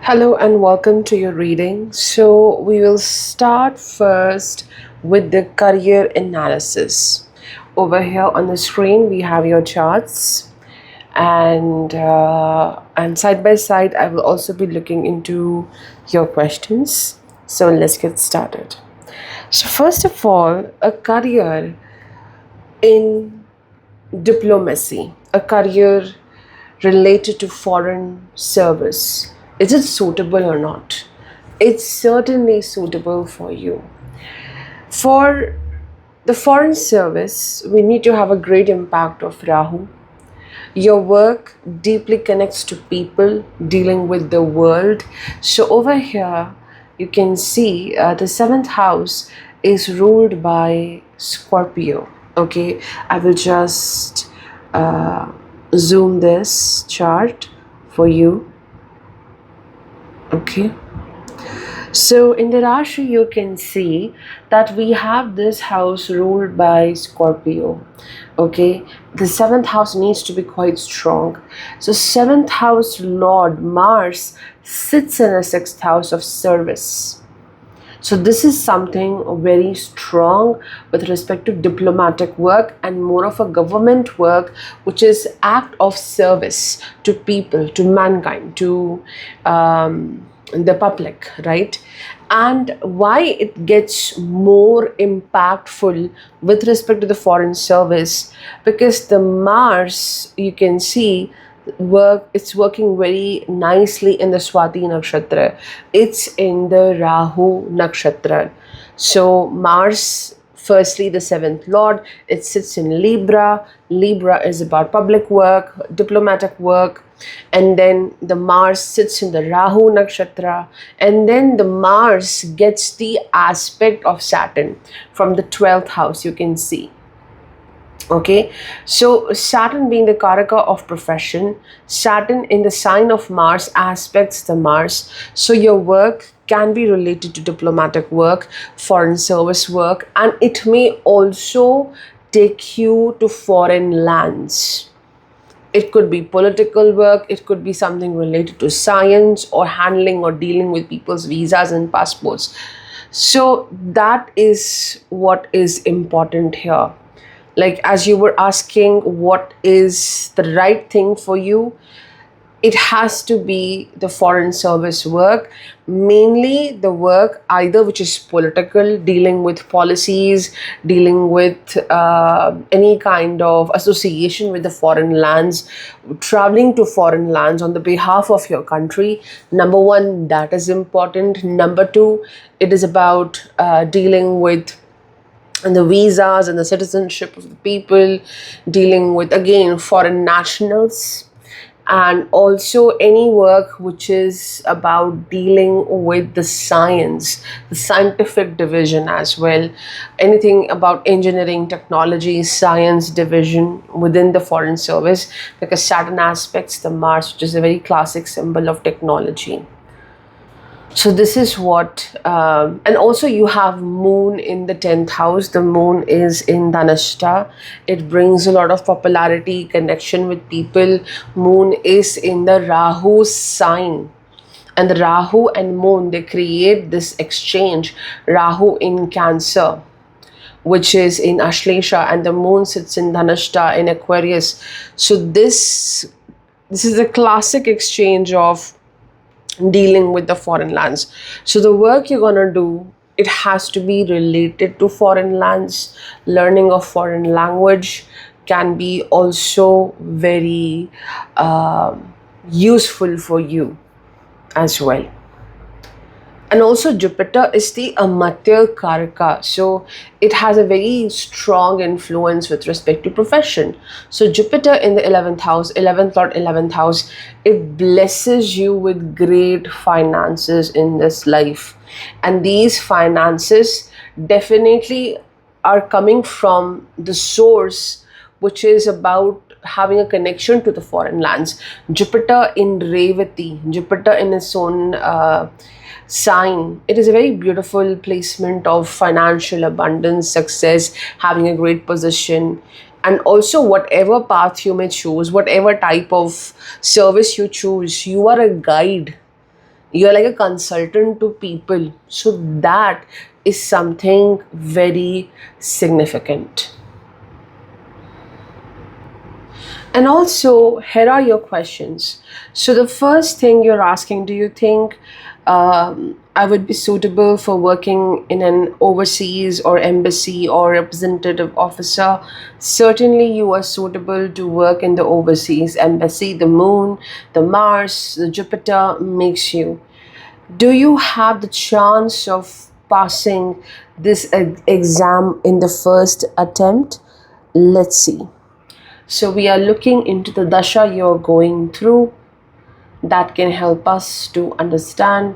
Hello and welcome to your reading. So, we will start first with the career analysis. Over here on the screen, we have your charts, and side by side, I will also be looking into your questions. So, let's get started. So, first of all, a career in diplomacy, a career related to foreign service. Is it suitable or not? It's certainly suitable for you. For the foreign service, we need to have a great impact of Rahu. Your work deeply connects to people dealing with the world. So, over here, you can see the seventh house is ruled by Scorpio. Okay, I will just uh, zoom this chart for you. Okay. So in the Rashi, you can see that we have this house ruled by Scorpio. Okay, the seventh house needs to be quite strong. So, seventh house Lord Mars sits in a sixth house of service. So, this is something very strong with respect to diplomatic work and more of a government work, which is act of service to people, to mankind, to the public, right? And why it gets more impactful with respect to the foreign service, because the Mars, you can see, it's working very nicely in the Swati nakshatra. It's in the Rahu nakshatra. So Mars, firstly, the seventh lord, it sits in Libra. Libra is about public work, diplomatic work. And then the Mars sits in the Rahu nakshatra. And then the Mars gets the aspect of Saturn from the 12th house, you can see. Okay, so Saturn being the Karaka of profession, Saturn in the sign of Mars aspects the Mars. So your work can be related to diplomatic work, foreign service work, and it may also take you to foreign lands. It could be political work, it could be something related to science or handling or dealing with people's visas and passports. So that is what is important here. Like, as you were asking, what is the right thing for you? It has to be the foreign service work, mainly the work either which is political, dealing with policies, dealing with any kind of association with the foreign lands, traveling to foreign lands on the behalf of your country. Number one, that is important. Number two, it is about dealing with and the visas and the citizenship of the people, dealing with again foreign nationals, and also any work which is about dealing with the science, the scientific division as well, anything about engineering, technology, science division within the foreign service, because Saturn aspects the Mars, which is a very classic symbol of technology. So this is what, and also you have Moon in the 10th house. The Moon is in Dhanashta. It brings a lot of popularity, connection with people. Moon is in the Rahu sign. And the Rahu and Moon, they create this exchange. Rahu in Cancer, which is in Ashlesha, and the Moon sits in Dhanashta in Aquarius. So this is a classic exchange of dealing with the foreign lands. So the work you're going to do, it has to be related to foreign lands. Learning of foreign language can be also very useful for you as well. And also Jupiter is the Amatya Karaka. So it has a very strong influence with respect to profession. So Jupiter in the 11th house, 11th lord, 11th house, it blesses you with great finances in this life. And these finances definitely are coming from the source, which is about having a connection to the foreign lands. Jupiter in Revati, Jupiter in its own sign, it is a very beautiful placement of financial abundance, success, having a great position. And also, whatever path you may choose, whatever type of service you choose, you are a guide You're like a consultant to people. So that is something very significant. And also, here are your questions. So, the first thing you're asking, do you think I would be suitable for working in an overseas or embassy or representative officer? Certainly, you are suitable to work in the overseas embassy. The moon, the Mars, the Jupiter makes you. Do you have the chance of passing this exam in the first attempt? Let's see. So we are looking into the dasha you're going through that can help us to understand.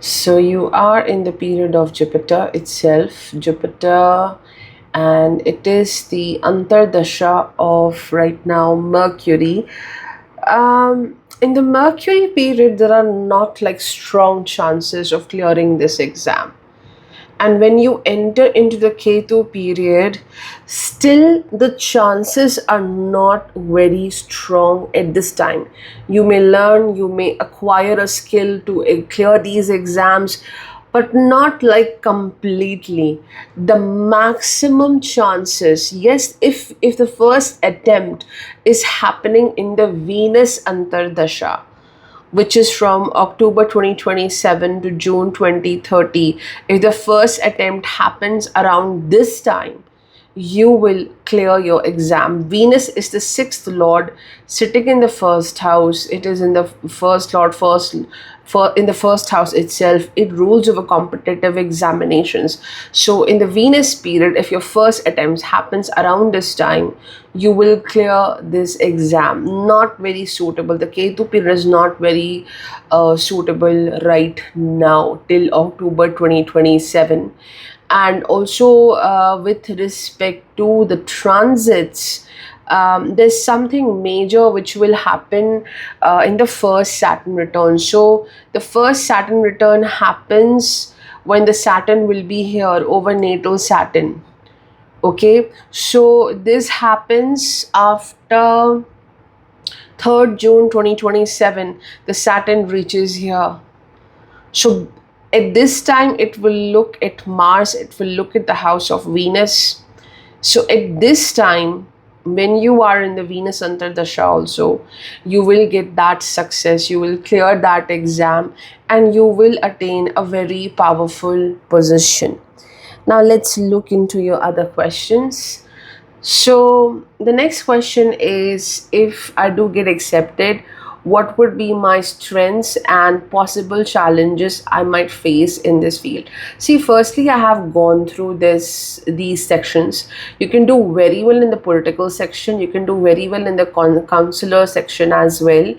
So you are in the period of Jupiter itself, Jupiter, and it is the Antardasha of right now Mercury. In the Mercury period, there are not like strong chances of clearing this exam. And when you enter into the Ketu period, still the chances are not very strong at this time. You may learn, you may acquire a skill to clear these exams, but not like completely. The maximum chances, yes, if the first attempt is happening in the Venus Antardasha, which is from October 2027 to June 2030, if the first attempt happens around this time, you will clear your exam. Venus is the sixth lord sitting in the first house. It is in the first lord, for in the first house itself. It rules over competitive examinations. So in the Venus period, if your first attempt happens around this time, you will clear this exam. Not very suitable. The Ketu period is not very suitable right now till October 2027. And also with respect to the transits, there's something major which will happen in the first Saturn return. So the first Saturn return happens when the Saturn will be here over natal Saturn. Okay, so this happens after 3rd June 2027. The Saturn reaches here. So at this time, it will look at Mars, it will look at the house of Venus. So at this time, when you are in the Venus Antardasha also, you will get that success, you will clear that exam, and you will attain a very powerful position. Now let's look into your other questions. So the next question is, if I do get accepted, what would be my strengths and possible challenges I might face in this field? See, firstly, I have gone through these sections. You can do very well in the political section. You can do very well in the counselor section as well.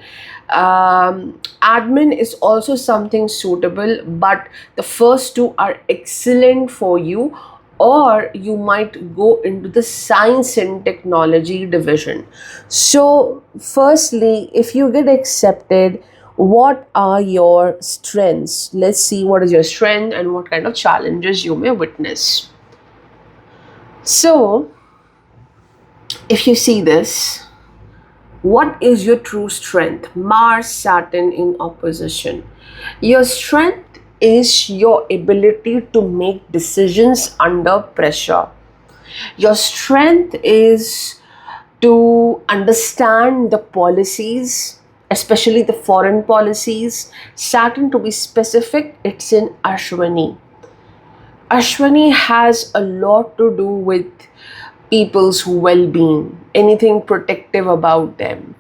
Admin is also something suitable, but the first two are excellent for you, or you might go into the science and technology division. So firstly, if you get accepted, what are your strengths? Let's see what is your strength and what kind of challenges you may witness. So if you see this, what is your true strength? Mars, Saturn in opposition. Your strength is your ability to make decisions under pressure. Your strength is to understand the policies, especially the foreign policies. Saturn, to be specific, it's in Ashwini. Ashwini has a lot to do with people's well-being, anything protective about them.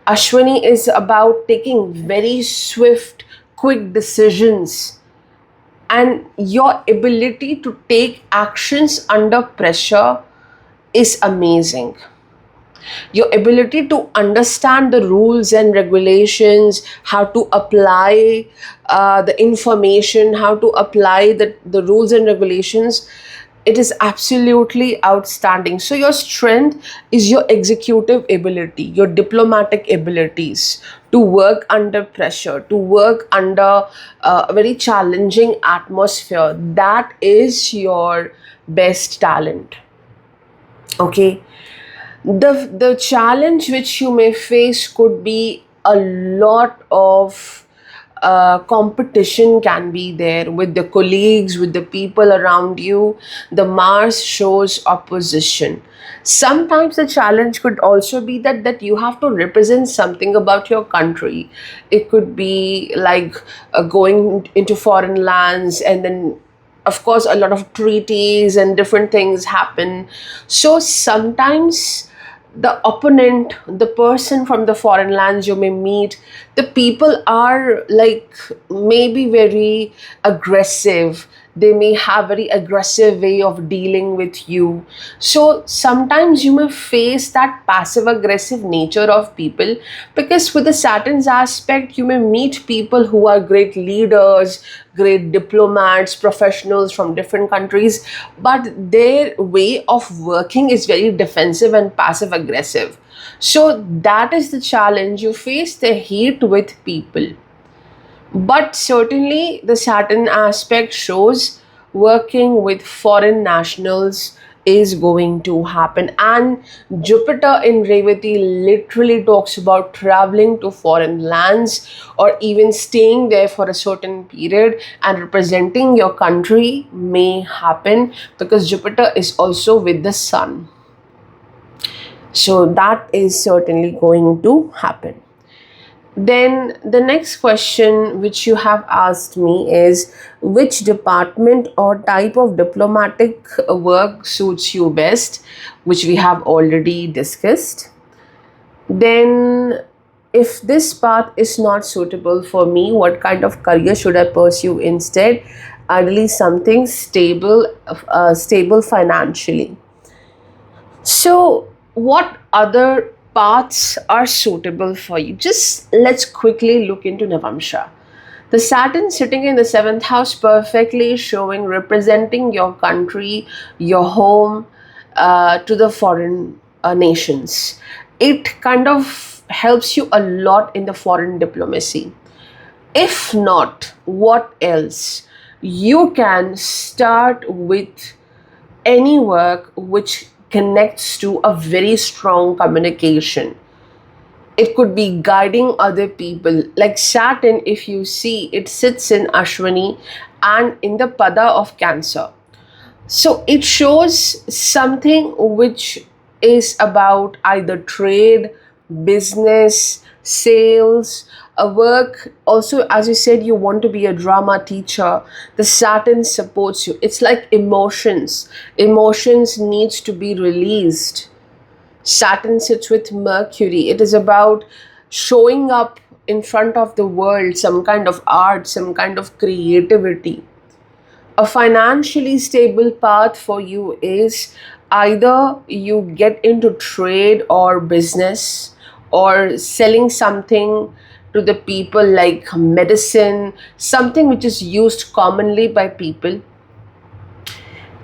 Ashwini is about taking very swift, quick decisions, and your ability to take actions under pressure is amazing. Your ability to understand the rules and regulations, how to apply the information, how to apply the rules and regulations, it is absolutely outstanding. So your strength is your executive ability, your diplomatic abilities to work under pressure, to work under a very challenging atmosphere. That is your best talent. Okay, the challenge which you may face could be a lot of competition can be there with the colleagues, with the people around you. The Mars shows opposition. Sometimes the challenge could also be that you have to represent something about your country. It could be like going into foreign lands, and then of course a lot of treaties and different things happen. So sometimes the opponent, the person from the foreign lands you may meet, the people are like maybe very aggressive. They may have very aggressive way of dealing with you. So sometimes you may face that passive aggressive nature of people, because with the Saturn's aspect you may meet people who are great leaders, great diplomats, professionals from different countries, but their way of working is very defensive and passive aggressive. So that is the challenge. You face the heat with people. But certainly, the Saturn aspect shows working with foreign nationals is going to happen. And Jupiter in Revati literally talks about traveling to foreign lands or even staying there for a certain period and representing your country may happen, because Jupiter is also with the Sun. So that is certainly going to happen. Then the next question which you have asked me is, which department or type of diplomatic work suits you best, which we have already discussed. Then, if this path is not suitable for me, what kind of career should I pursue instead? Ideally, something stable financially. So, what other paths are suitable for you? Just let's quickly look into Navamsha. The Saturn sitting in the seventh house perfectly showing representing your country, your home to the foreign nations. It kind of helps you a lot in the foreign diplomacy. If not, what else? You can start with any work which connects to a very strong communication. It could be guiding other people. Like Saturn, if you see, it sits in Ashwini and in the Pada of Cancer. So it shows something which is about either trade, business, sales, a work. Also, as you said, you want to be a drama teacher. The Saturn supports you. It's like emotions. Emotions needs to be released. Saturn sits with Mercury. It is about showing up in front of the world, some kind of art, some kind of creativity. A financially stable path for you is either you get into trade or business or selling something to the people like medicine, something which is used commonly by people,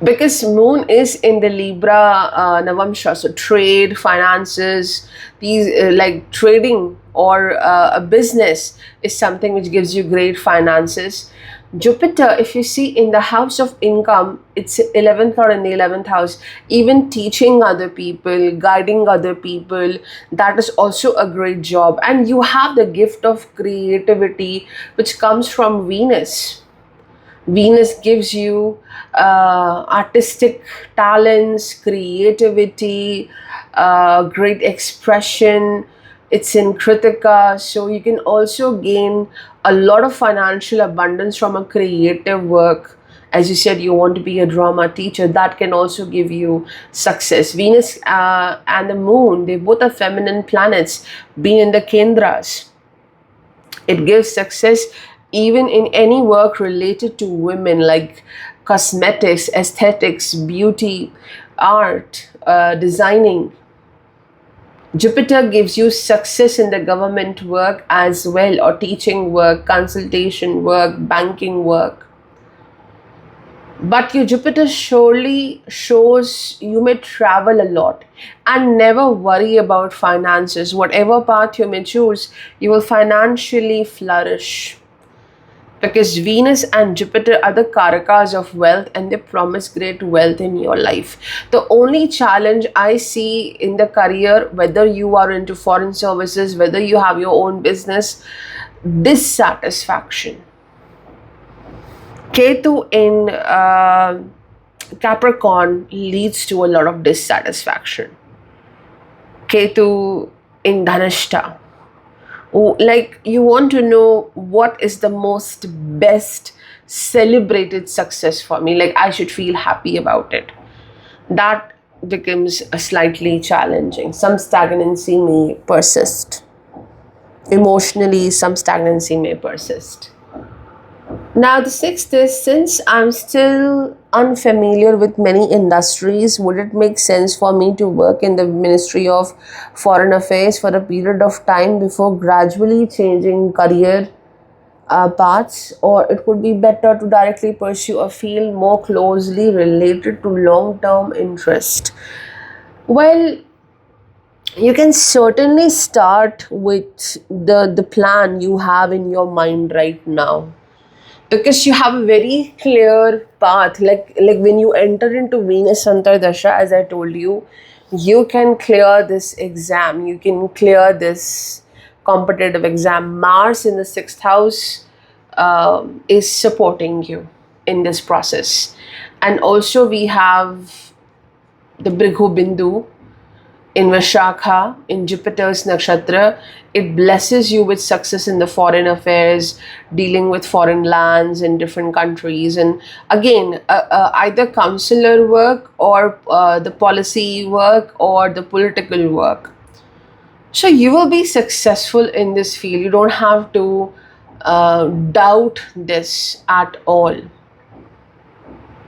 because moon is in the Libra Navamsha. So trade, finances, these like trading or a business is something which gives you great finances. Jupiter, if you see in the house of income, it's 11th or in the 11th house. Even teaching other people, guiding other people, that is also a great job. And you have the gift of creativity which comes from Venus. Venus gives you artistic talents, creativity, great expression. It's in Kritika, so you can also gain a lot of financial abundance from a creative work. As you said, you want to be a drama teacher, that can also give you success. Venus and the moon, they both are feminine planets, being in the Kendras. It gives success even in any work related to women, like cosmetics, aesthetics, beauty, art, designing. Jupiter gives you success in the government work as well, or teaching work, consultation work, banking work. But your Jupiter surely shows you may travel a lot, and never worry about finances. Whatever path you may choose, you will financially flourish, because Venus and Jupiter are the karakas of wealth and they promise great wealth in your life. The only challenge I see in the career, whether you are into foreign services, whether you have your own business, dissatisfaction. Ketu in Capricorn leads to a lot of dissatisfaction. Ketu in Dhanashta, like you want to know what is the most best celebrated success for me, like I should feel happy about it. That becomes a slightly challenging. Some stagnancy may persist. Emotionally, some stagnancy may persist. Now, the sixth is, since I'm still unfamiliar with many industries, would it make sense for me to work in the Ministry of Foreign Affairs for a period of time before gradually changing career paths? Or it would be better to directly pursue a field more closely related to long term interest? Well, you can certainly start with the plan you have in your mind right now, because you have a very clear path. Like when you enter into Venus Antardasha, as I told you, you can clear this exam, you can clear this competitive exam. Mars in the sixth house is supporting you in this process. And also we have the Brighu Bindu in Vishakha, in Jupiter's nakshatra. It blesses you with success in the foreign affairs, dealing with foreign lands in different countries, and again, either consular work or the policy work or the political work. So you will be successful in this field. You don't have to doubt this at all.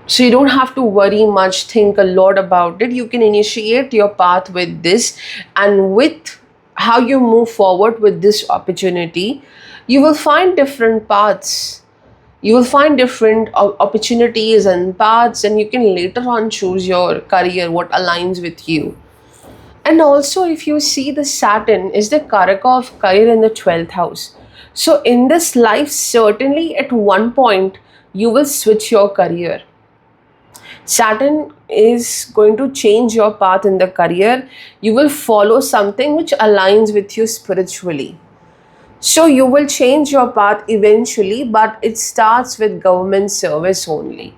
So you don't have to worry much, think a lot about it. You can initiate your path with this, and with how you move forward with this opportunity, you will find different paths. You will find different opportunities and paths, and you can later on choose your career, what aligns with you. And also, if you see, the Saturn is the Karaka of career in the 12th house. So in this life, certainly at one point, you will switch your career. Saturn is going to change your path in the career. You will follow something which aligns with you spiritually. So you will change your path eventually, but it starts with government service only.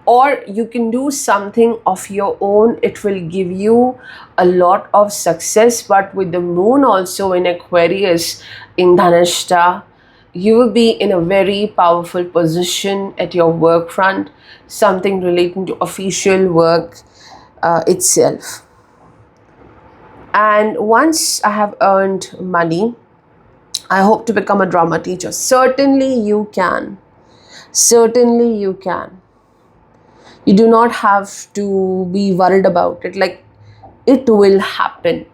Or you can do something of your own. It will give you a lot of success. But with the moon also in Aquarius in Dhanashta, you will be in a very powerful position at your work front, something relating to official work itself. And once I have earned money, I hope to become a drama teacher. Certainly you can. Certainly you can. You do not have to be worried about it. Like, it will happen.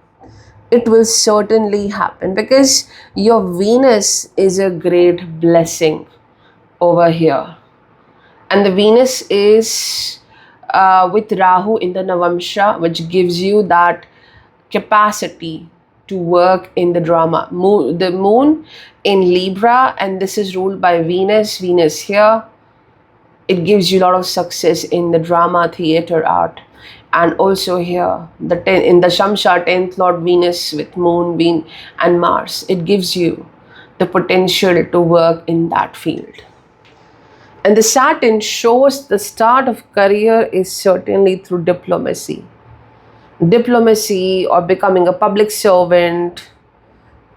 It will certainly happen, because your Venus is a great blessing over here. And the Venus is with Rahu in the Navamsha, which gives you that capacity to work in the drama. The moon in Libra, and this is ruled by Venus. Venus here, it gives you a lot of success in the drama, theater, art. And also here, in the Shamsha, 10th Lord Venus with Moon, and Mars, it gives you the potential to work in that field. And the Saturn shows the start of career is certainly through diplomacy. Diplomacy or becoming a public servant,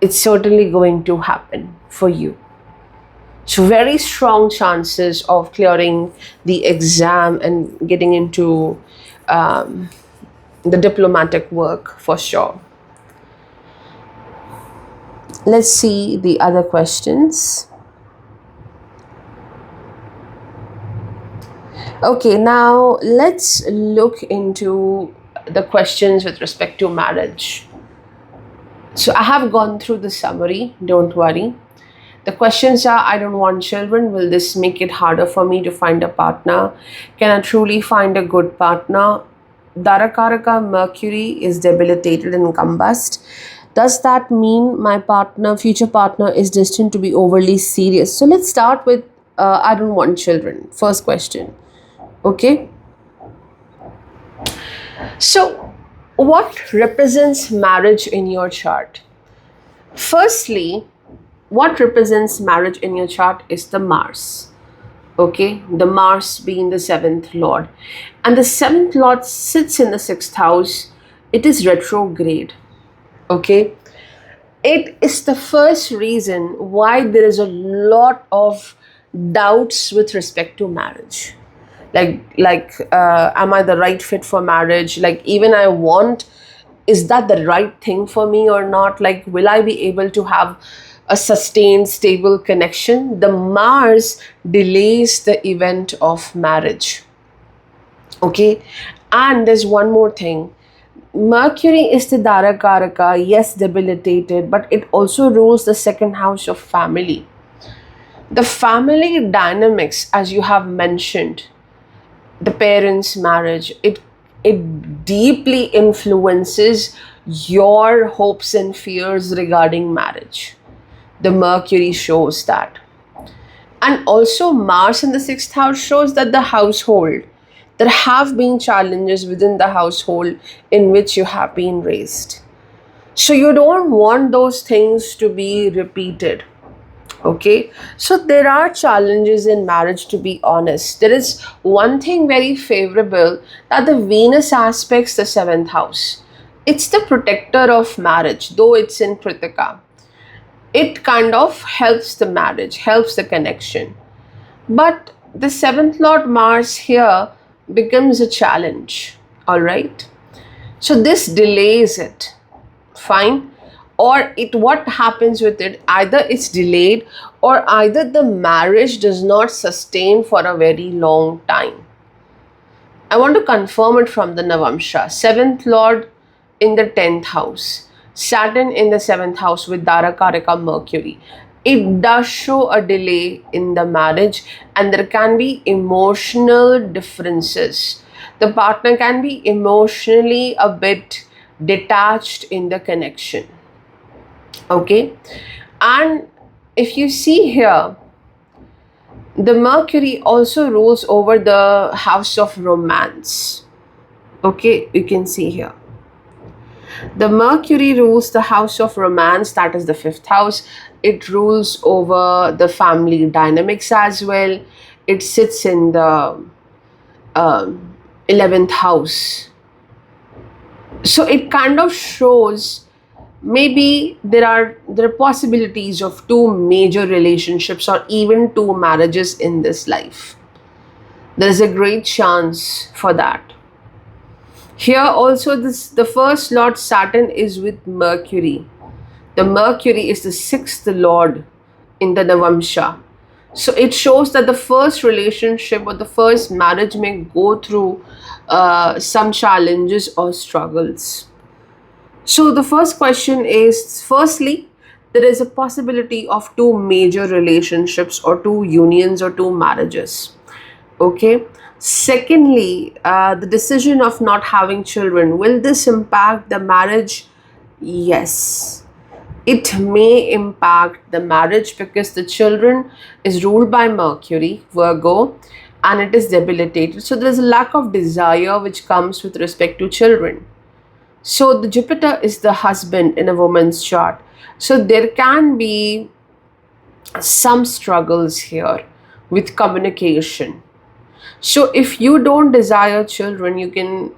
it's certainly going to happen for you. So very strong chances of clearing the exam and getting into the diplomatic work for sure. Let's see the other questions. Okay, now let's look into the questions with respect to marriage. So I have gone through the summary, don't worry. The questions are: I don't want children. Will this make it harder for me to find a partner? Can I truly find a good partner? Darakaraka Mercury is debilitated and combust. Does that mean my future partner, is destined to be overly serious? So let's start with I don't want children. First question. Okay. So, what represents marriage in your chart? Firstly, what represents marriage in your chart is the Mars. Okay, the Mars being the seventh lord, and the seventh lord sits in the sixth house. It is retrograde. Okay, it is the first reason why there is a lot of doubts with respect to marriage. Am I the right fit for marriage? Like, even I want, is that the right thing for me or not? Like, will I be able to have a sustained stable connection? The Mars delays the event of marriage. Okay, and there's one more thing. Mercury is the Darakaraka, yes, debilitated, but it also rules the second house of family. The family dynamics, as you have mentioned, the parents' marriage, it deeply influences your hopes and fears regarding marriage. The Mercury shows that. And also, Mars in the sixth house shows that the household, there have been challenges within the household in which you have been raised. So, you don't want those things to be repeated. Okay, so there are challenges in marriage, to be honest. There is one thing very favorable, that the Venus aspects the seventh house. It's the protector of marriage, though it's in Kritika. It kind of helps the marriage, helps the connection. But the seventh Lord Mars here becomes a challenge. All right. So this delays it. Fine. Or it, what happens with it? Either it's delayed, or either the marriage does not sustain for a very long time. I want to confirm it from the Navamsha. Seventh Lord in the 10th house, Saturn in the 7th house with Darakarika Mercury. It does show a delay in the marriage, and there can be emotional differences. The partner can be emotionally a bit detached in the connection. Okay, and if you see here, the Mercury also rules over the house of romance. Okay, you can see here. The Mercury rules the house of romance, that is the fifth house. It rules over the family dynamics as well. It sits in the 11th house. So it kind of shows maybe there are possibilities of two major relationships or even two marriages in this life. There's a great chance for that. Here also, this the first lord Saturn is with Mercury. The Mercury is the sixth lord in the Navamsha. So it shows that the first relationship or the first marriage may go through some challenges or struggles. So the first question is, firstly, there is a possibility of two major relationships or two unions or two marriages. Okay. Secondly, the decision of not having children, will this impact the marriage? Yes, it may impact the marriage because the children is ruled by Mercury, Virgo, and it is debilitated. So there is a lack of desire which comes with respect to children. So the Jupiter is the husband in a woman's chart. So there can be some struggles here with communication. So if you don't desire children, you can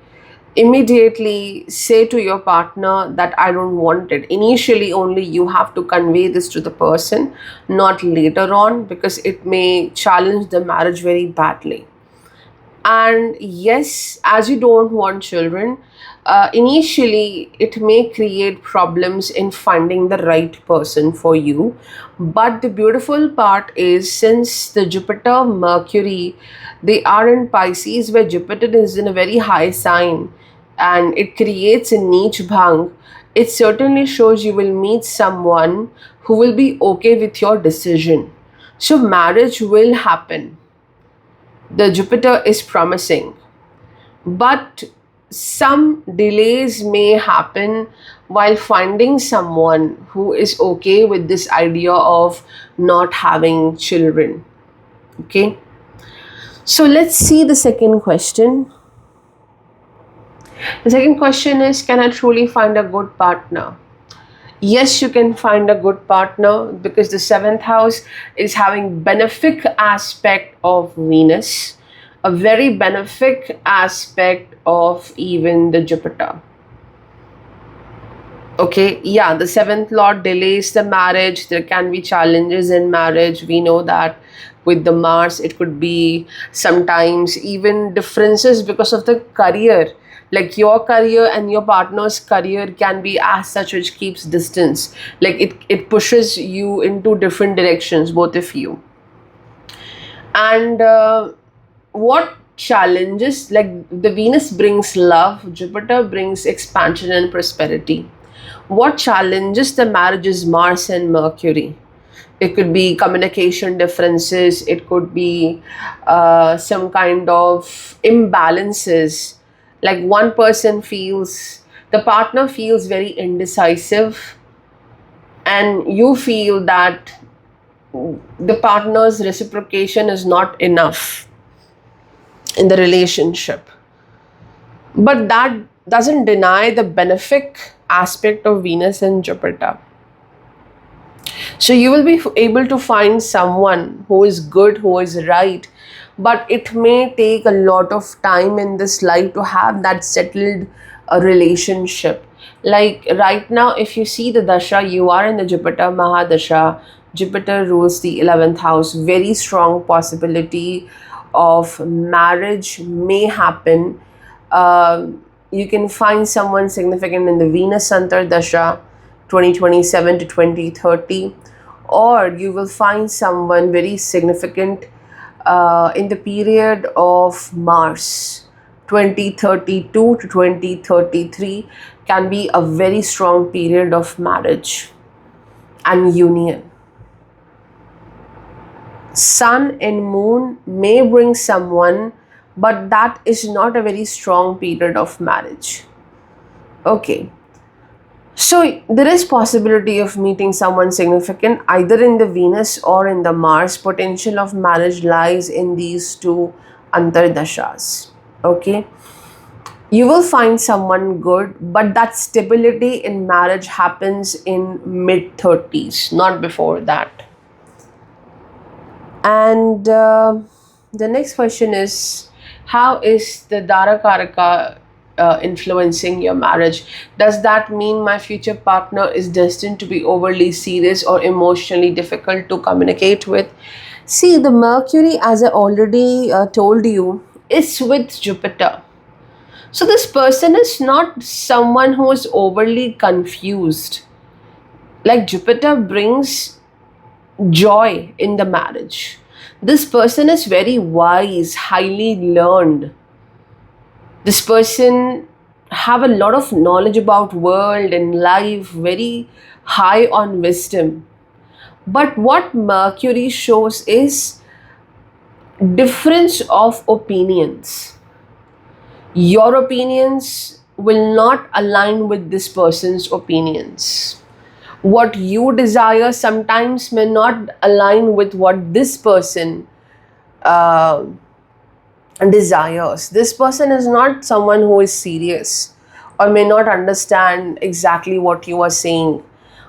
immediately say to your partner that I don't want it. Initially, only you have to convey this to the person, not later on, because it may challenge the marriage very badly. And yes, as you don't want children, initially it may create problems in finding the right person for you. But the beautiful part is, since the Jupiter Mercury, they are in Pisces, where Jupiter is in a very high sign and it creates a niche bhang, it certainly shows you will meet someone who will be okay with your decision. So marriage will happen. The Jupiter is promising, but some delays may happen while finding someone who is okay with this idea of not having children. Okay, so let's see the second question. The second question is, can I truly find a good partner? Yes, you can find a good partner because the seventh house is having benefic aspect of Venus, a very benefic aspect of even the Jupiter. Okay, yeah, the seventh lord delays the marriage. There can be challenges in marriage. We know that with the Mars, it could be sometimes even differences because of the career. Like your career and your partner's career can be as such, which keeps distance. Like it pushes you into different directions, both of you. And what challenges, like the Venus brings love, Jupiter brings expansion and prosperity. What challenges the marriage is Mars and Mercury? It could be communication differences, it could be some kind of imbalances. Like one person feels, the partner feels very indecisive, and you feel that the partner's reciprocation is not enough in the relationship. But that doesn't deny the benefic aspect of Venus and Jupiter. So you will be able to find someone who is good, who is right, but it may take a lot of time in this life to have that settled relationship. Like right now, if you see the dasha, you are in the Jupiter Mahadasha. Jupiter rules the 11th house. Very strong possibility of marriage may happen. You can find someone significant in the Venus Antardasha 2027 to 2030, or you will find someone very significant in the period of Mars 2032 to 2033 can be a very strong period of marriage and union. Sun and moon may bring someone, but that is not a very strong period of marriage. Okay, so there is possibility of meeting someone significant either in the Venus or in the Mars. Potential of marriage lies in these two antardashas. Okay, you will find someone good, but that stability in marriage happens in mid 30s, not before that. And the next question is, how is the Dharakaraka influencing your marriage? Does that mean my future partner is destined to be overly serious or emotionally difficult to communicate with? See, the Mercury, as I already told you, is with Jupiter. So this person is not someone who is overly confused. Like Jupiter brings joy in the marriage. This person is very wise, highly learned. This person have a lot of knowledge about world and life, very high on wisdom. But what Mercury shows is difference of opinions. Your opinions will not align with this person's opinions. What you desire sometimes may not align with what this person uh, desires. This person is not someone who is serious or may not understand exactly what you are saying.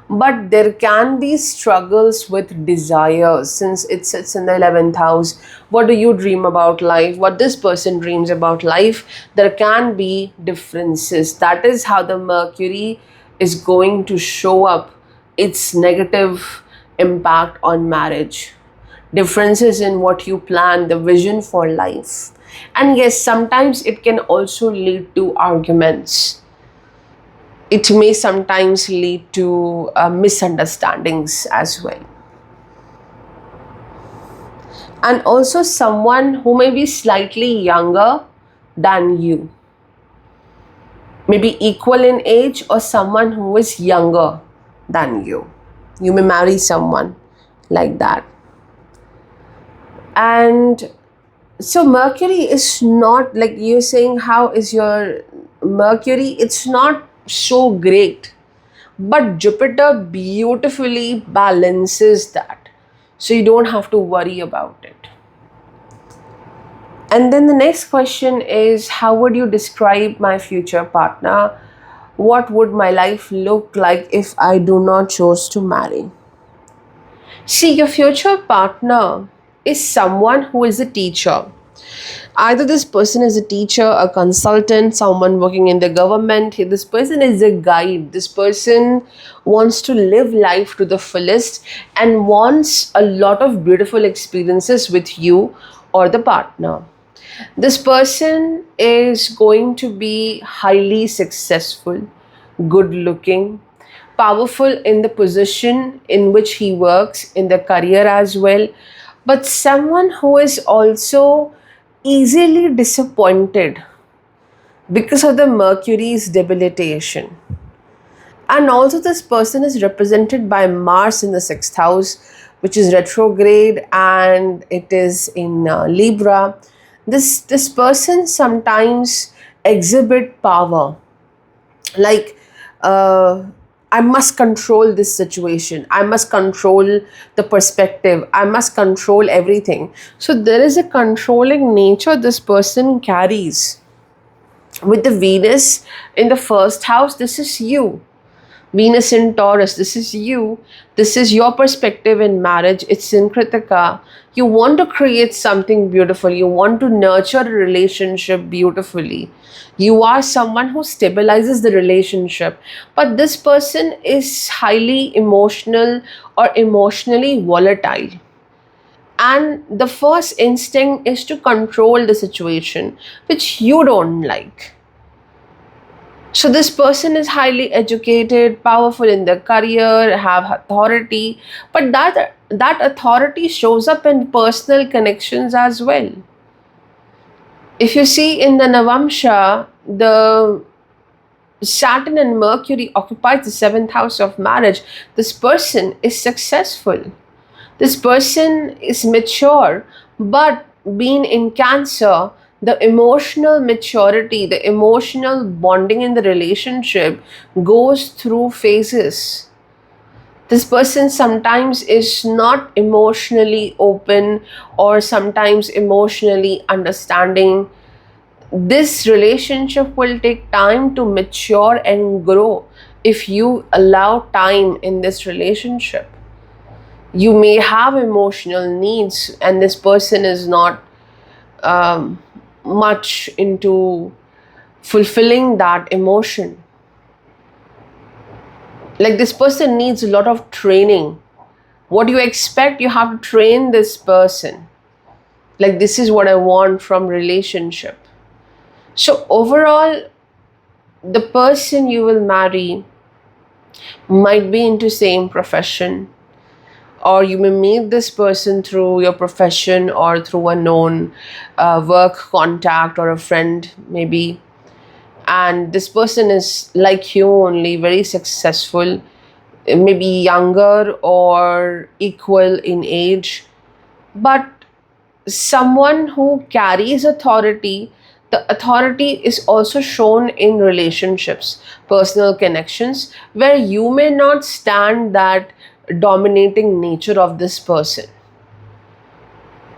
But there can be struggles with desires since it sits in the 11th house. What do you dream about life? What this person dreams about life? There can be differences. That is how the Mercury is going to show up its negative impact on marriage. Differences in what you plan, the vision for life. And yes, sometimes it can also lead to arguments. It may sometimes lead to misunderstandings as well. And also someone who may be slightly younger than you, maybe equal in age, or someone who is younger than you. You may marry someone like that. And so Mercury is not, like you're saying, how is your Mercury? It's not so great, but Jupiter beautifully balances that, so you don't have to worry about it. And then the next question is, how would you describe my future partner? What would my life look like if I do not choose to marry? See, your future partner is someone who is a teacher. Either this person is a teacher, a consultant, someone working in the government. This person is a guide. This person wants to live life to the fullest and wants a lot of beautiful experiences with you or the partner. This person is going to be highly successful, good looking, powerful in the position in which he works, in the career as well, but someone who is also easily disappointed because of the Mercury's debilitation. And also, this person is represented by Mars in the sixth house, which is retrograde and it is in Libra. This person sometimes exhibit power, like uh, I must control this situation, I must control the perspective, I must control everything. So there is a controlling nature this person carries. With the Venus in the first house, this is you. Venus in Taurus, this is you. This is your perspective in marriage. It's in Kritika. You want to create something beautiful. You want to nurture a relationship beautifully. You are someone who stabilizes the relationship. But this person is highly emotional or emotionally volatile. And the first instinct is to control the situation, which you don't like. So this person is highly educated, powerful in their career, have authority, but that authority shows up in personal connections as well. If you see in the Navamsha, the Saturn and Mercury occupies the seventh house of marriage. This person is successful. This person is mature, but being in Cancer, the emotional maturity, the emotional bonding in the relationship goes through phases. This person sometimes is not emotionally open or sometimes emotionally understanding. This relationship will take time to mature and grow if you allow time in this relationship. You may have emotional needs and this person is not much into fulfilling that emotion. Like this person needs a lot of training. What you expect, you have to train this person. Like this is what I want from relationship. So overall, the person you will marry might be into same profession, or you may meet this person through your profession or through a known work contact or a friend maybe. And this person is like you only, very successful, maybe younger or equal in age, but someone who carries authority. The authority is also shown in relationships, personal connections, where you may not stand that dominating nature of this person.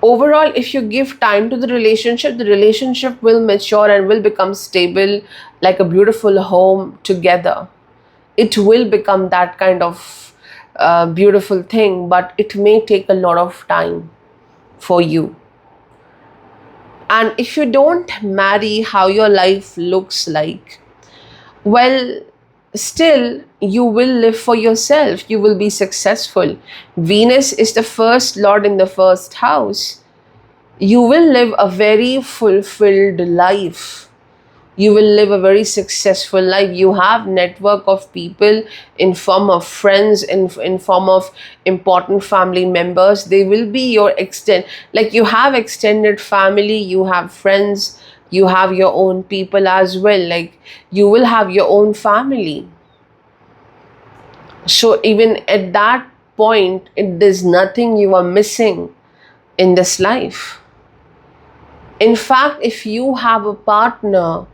Overall, if you give time to the relationship will mature and will become stable, like a beautiful home together. It will become that kind of beautiful thing, but it may take a lot of time for you. And if you don't marry, how your life looks like, well, still you will live for yourself, you will be successful. Venus is the first lord in the first house. You will live a very fulfilled life. You will live a very successful life. You have network of people in form of friends, in form of important family members. They will be your extend, like you have extended family, you have friends, you have your own people as well. Like you will have your own family. So even at that point, there's nothing you are missing in this life. In fact, if you have a partner,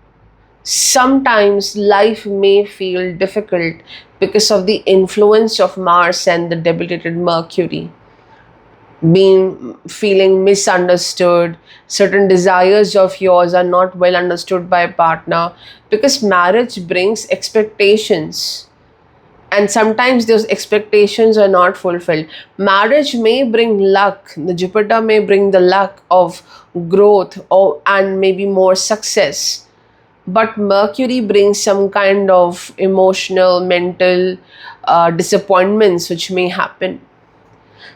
sometimes life may feel difficult because of the influence of Mars and the debilitated Mercury. being feeling misunderstood, certain desires of yours are not well understood by a partner, because marriage brings expectations, and sometimes those expectations are not fulfilled. Marriage may bring luck, the Jupiter may bring the luck of growth or and maybe more success, but Mercury brings some kind of emotional, mental disappointments which may happen.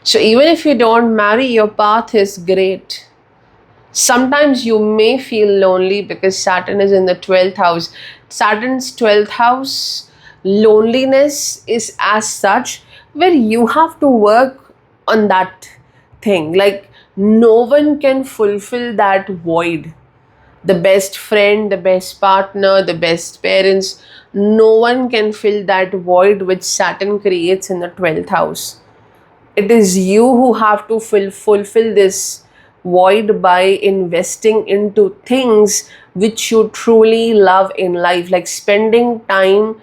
So even if you don't marry, your path is great. Sometimes you may feel lonely because Saturn is in the 12th house. Saturn's 12th house, loneliness is as such where you have to work on that thing. Like, no one can fulfill that void. The best friend, the best partner, the best parents, no one can fill that void which Saturn creates in the 12th house. It is you who have to fulfill this void by investing into things which you truly love in life, like spending time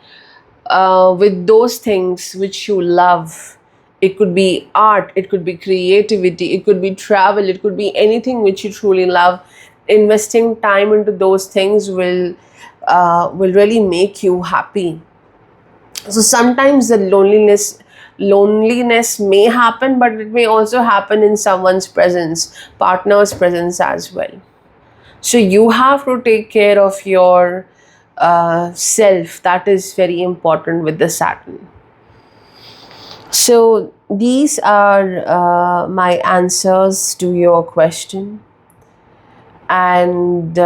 with those things which you love. It could be art, it could be creativity, it could be travel, it could be anything which you truly love. Investing time into those things will really make you happy. So sometimes the loneliness may happen, but it may also happen in someone's presence, partner's presence as well. So you have to take care of your self. That is very important with the Saturn. So these are my answers to your question. And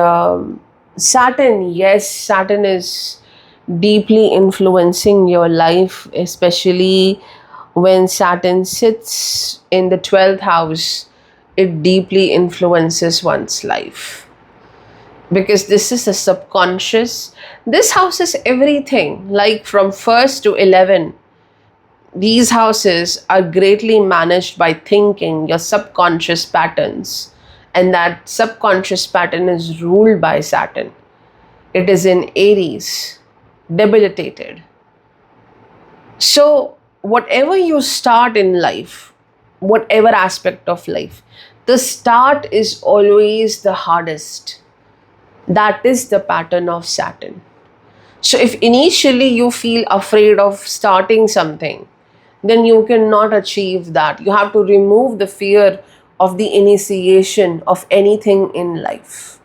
Saturn, yes, Saturn is deeply influencing your life, especially when Saturn sits in the 12th house. It deeply influences one's life because this is a subconscious. This house is everything, like from 1st to 11. These houses are greatly managed by thinking, your subconscious patterns, and that subconscious pattern is ruled by Saturn. It is in Aries, debilitated. So, whatever you start in life, whatever aspect of life, the start is always the hardest. That is the pattern of Saturn. So, if initially you feel afraid of starting something, then you cannot achieve that. You have to remove the fear of the initiation of anything in life.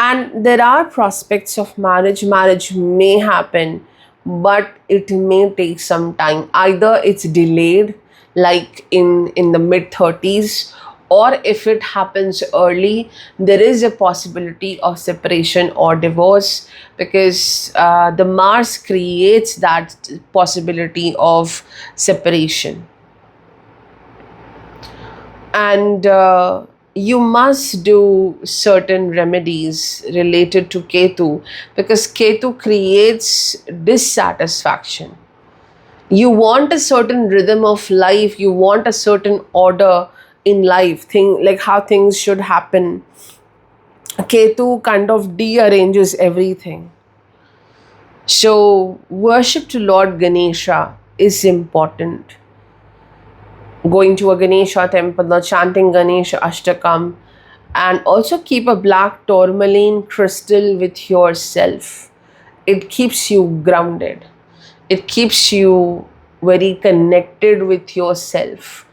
And there are prospects of marriage. Marriage may happen, but it may take some time. Either it's delayed, like in the mid 30s, or if it happens early, there is a possibility of separation or divorce, because the Mars creates that possibility of separation. And you must do certain remedies related to Ketu, because Ketu creates dissatisfaction. You want a certain rhythm of life, you want a certain order in life, thing like how things should happen. Ketu kind of dearranges everything. So worship to Lord Ganesha is important. Going to a Ganesha temple or chanting Ganesha Ashtakam, and also keep a black tourmaline crystal with yourself. It keeps you grounded. It keeps you very connected with yourself.